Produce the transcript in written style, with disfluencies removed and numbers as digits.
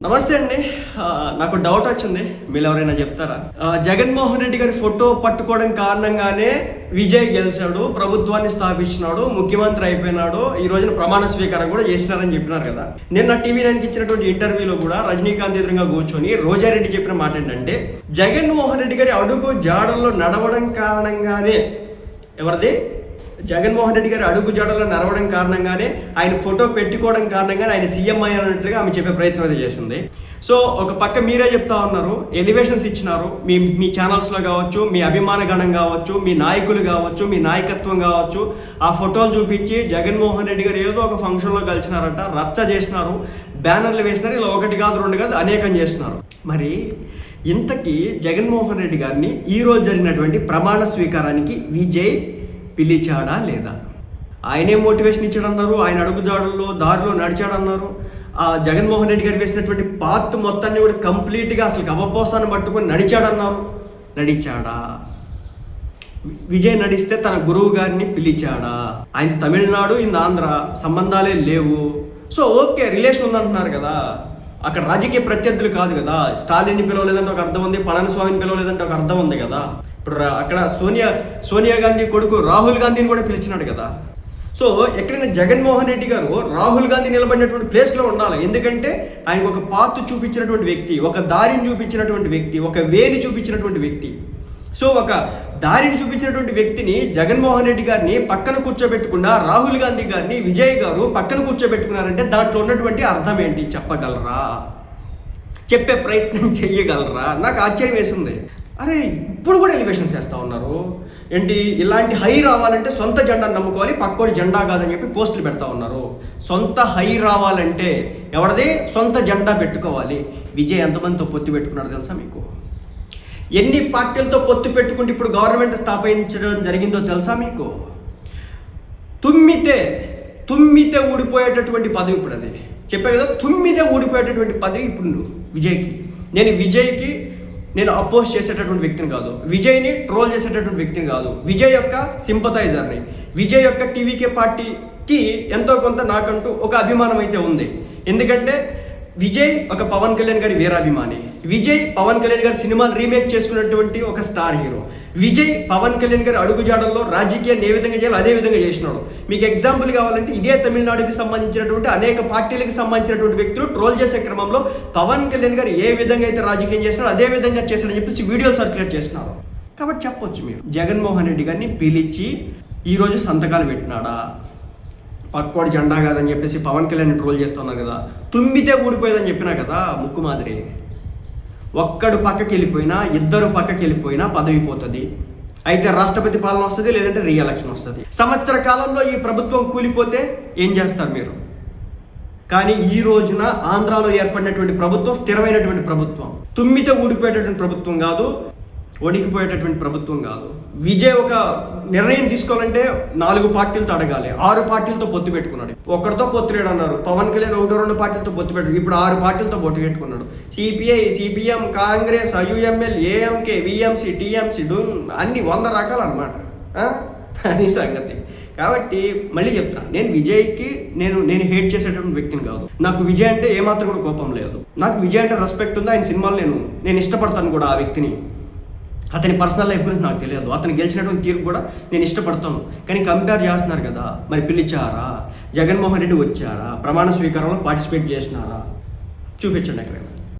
నమస్తే అండి. నాకు డౌట్ వచ్చింది, మీరు ఎవరైనా చెప్తారా? జగన్మోహన్ రెడ్డి గారి ఫోటో పట్టుకోవడం కారణంగానే విజయ్ గెలిచాడు, ప్రభుత్వాన్ని స్థాపించినాడు, ముఖ్యమంత్రి అయిపోయినాడు, ఈ రోజున ప్రమాణ స్వీకారం కూడా చేసినారని చెప్పినారు కదా. నిన్న టీవీ9కి ఇచ్చినటువంటి ఇంటర్వ్యూలో కూడా రజనీకాంత్ ఎదురుగా కూర్చొని రోజారెడ్డి చెప్పిన మాట ఏంటంటే, జగన్మోహన్ రెడ్డి గారి అడుగు జాడల్లో నడవడం కారణంగానే, ఎవరిది? జగన్మోహన్ రెడ్డి గారి అడుగు జాడల్లో నడవడం కారణంగానే, ఆయన ఫోటో పెట్టుకోవడం కారణంగానే ఆయన సీఎం అయ్యానట్లుగా ఆమె చెప్పే ప్రయత్నం అయితే చేసింది. సో ఒక పక్క మీరే చెప్తా ఉన్నారు, ఎలివేషన్స్ ఇచ్చినారు, మీ ఛానల్స్లో కావచ్చు, మీ అభిమాన గణం కావచ్చు, మీ నాయకులు కావచ్చు, మీ నాయకత్వం కావచ్చు, ఆ ఫోటోలు చూపించి జగన్మోహన్ రెడ్డి గారు ఏదో ఒక ఫంక్షన్లో కలిసినారట, రచ్చ చేసినారు, బ్యానర్లు వేసినారు, ఇలా ఒకటి కాదు రెండు కాదు అనేకం చేసినారు. మరి ఇంతకీ జగన్మోహన్ రెడ్డి గారిని ఈరోజు జరిగినటువంటి ప్రమాణ స్వీకారానికి విజయ్ పిలిచాడా లేదా? ఆయనే మోటివేషన్ ఇచ్చాడన్నారు, ఆయన అడుగుజాడల్లో దారిలో నడిచాడన్నారు. ఆ జగన్మోహన్ రెడ్డి గారు వేసినటువంటి పాత్ మొత్తాన్ని కూడా కంప్లీట్గా అసలు అవపోసాన్ని పట్టుకొని నడిచాడన్నారు. నడిచాడా? విజయ్ నడిస్తే తన గురువు గారిని పిలిచాడా? ఆయన తమిళనాడు, ఇన్ ఆంధ్ర సంబంధాలే లేవు. సో ఓకే, రిలేషన్ ఉందంటున్నారు కదా, అక్కడ రాజకీయ ప్రత్యర్థులు కాదు కదా. స్టాలిన్ని పిలవలేదంటే ఒక అర్థం ఉంది, పళనిస్వామిని పిలవలేదంటే ఒక అర్థం ఉంది కదా. ఇప్పుడు అక్కడ సోనియా గాంధీ కొడుకు రాహుల్ గాంధీని కూడా పిలిచినాడు కదా. సో ఎక్కడైనా జగన్మోహన్ రెడ్డి గారు రాహుల్ గాంధీ నిలబడినటువంటి ప్లేస్లో ఉండాలి. ఎందుకంటే ఆయనకు ఒక పాత్ చూపించినటువంటి వ్యక్తి, ఒక దారిని చూపించినటువంటి వ్యక్తి, ఒక వేని చూపించినటువంటి వ్యక్తి. సో ఒక దారిని చూపించినటువంటి వ్యక్తిని, జగన్మోహన్ రెడ్డి గారిని పక్కన కూర్చోబెట్టకుండా రాహుల్ గాంధీ గారిని విజయ్ గారు పక్కన కూర్చోబెట్టుకున్నారంటే దాంట్లో ఉన్నటువంటి అర్థం ఏంటి చెప్పగలరా? చెప్పే ప్రయత్నం చెయ్యగలరా? నాకు ఆశ్చర్యం వేసింది. అరే ఇప్పుడు కూడా ఎలివేషన్స్ చేస్తూ ఉన్నారు ఏంటి? ఇలాంటి హై రావాలంటే సొంత జెండాను నమ్ముకోవాలి, పక్కోడి జెండా కాదని చెప్పి పోస్టులు పెడతా ఉన్నారు. సొంత హై రావాలంటే ఎవరిది? సొంత జెండా పెట్టుకోవాలి. విజయ్ ఎంతమందితో పొత్తు పెట్టుకున్నాడు తెలుసా మీకు? ఎన్ని పార్టీలతో పొత్తు పెట్టుకుంటే ఇప్పుడు గవర్నమెంట్ స్థాపించడం జరిగిందో తెలుసా మీకు? తుమ్మితే ఊడిపోయేటటువంటి పదవి ఇప్పుడు అది. చెప్పే కదా, తుమ్మితే ఊడిపోయేటటువంటి పదవి ఇప్పుడు విజయ్కి. నేను అపోజ్ చేసేటటువంటి వ్యక్తిని కాదు, విజయ్ని ట్రోల్ చేసేటటువంటి వ్యక్తిని కాదు, విజయ్ యొక్క సింపథైజర్ని. విజయ్ యొక్క టీవీకే పార్టీకి ఎంతో కొంత నాకంటూ ఒక అభిమానం అయితే ఉంది. ఎందుకంటే విజయ్ ఒక పవన్ కళ్యాణ్ గారి వీరాభిమాని. విజయ్ పవన్ కళ్యాణ్ గారి సినిమాలు రీమేక్ చేసుకున్నటువంటి ఒక స్టార్ హీరో. విజయ్ పవన్ కళ్యాణ్ గారి అడుగుజాడల్లో రాజకీయాన్ని ఏ విధంగా చేయాలో అదే విధంగా చేసినాడు. మీకు ఎగ్జాంపుల్ కావాలంటే ఇదే తమిళనాడుకి సంబంధించినటువంటి అనేక పార్టీలకు సంబంధించినటువంటి వ్యక్తులు ట్రోల్ చేసే క్రమంలో పవన్ కళ్యాణ్ గారు ఏ విధంగా అయితే రాజకీయం చేసినారో అదే విధంగా చేశారని చెప్పేసి వీడియోలు సర్క్యులేట్ చేస్తున్నారు. కాబట్టి చెప్పొచ్చు మీరు, జగన్మోహన్ రెడ్డి గారిని పిలిచి ఈరోజు సంతకాలు పెట్టినాడా? పక్కోడి జెండా కాదని చెప్పేసి పవన్ కళ్యాణ్ ట్రోల్ చేస్తున్నారు కదా. తుమ్మితే ఊడిపోయేదని చెప్పినా కదా ముక్కు మాదిరి. ఒక్కడు పక్కకి వెళ్ళిపోయినా, ఇద్దరు పక్కకి వెళ్ళిపోయినా పదవి పోతుంది. అయితే రాష్ట్రపతి పాలన వస్తుంది, లేదంటే రీఎలక్షన్ వస్తుంది. సంవత్సర కాలంలో ఈ ప్రభుత్వం కూలిపోతే ఏం చేస్తారు మీరు? కానీ ఈ రోజున ఆంధ్రాలో ఏర్పడినటువంటి ప్రభుత్వం స్థిరమైనటువంటి ప్రభుత్వం, తుమ్మితే ఊడిపోయేటటువంటి ప్రభుత్వం కాదు, ఒడికిపోయేటటువంటి ప్రభుత్వం కాదు. విజయ్ ఒక నిర్ణయం తీసుకోవాలంటే 4 పార్టీలతో అడగాలి, 6 పార్టీలతో పొత్తు పెట్టుకున్నాడు. ఒక్కడితో పొత్తు లేడు అన్నారు. పవన్ కళ్యాణ్ 1-2 పార్టీలతో పొత్తు పెట్టు, ఇప్పుడు 6 పార్టీలతో పొత్తు పెట్టుకున్నాడు. CPI, CPM, Congress, IUML, ఏఎంకే, VMC, TMC, అన్ని 100 రకాలు అనమాట. అని సంగతి. కాబట్టి మళ్ళీ చెప్తున్నా, నేను విజయ్కి నేను హేట్ చేసేటటువంటి వ్యక్తిని కాదు. నాకు విజయ్ అంటే ఏమాత్రం కూడా కోపం లేదు. నాకు విజయ్ అంటే రెస్పెక్ట్ ఉంది. ఆయన సినిమాలు నేను ఇష్టపడతాను కూడా ఆ వ్యక్తిని. అతని పర్సనల్ లైఫ్ గురించి నాకు తెలియదు, అతను గెలిచినటువంటి తీర్పు కూడా నేను ఇష్టపడతాను. కానీ కంపేర్ చేస్తున్నారు కదా, మరి పిలిచారా? జగన్మోహన్ రెడ్డి వచ్చారా? ప్రమాణ స్వీకారంలో పార్టిసిపేట్ చేసినారా? చూపించండి ఎక్కడైనా.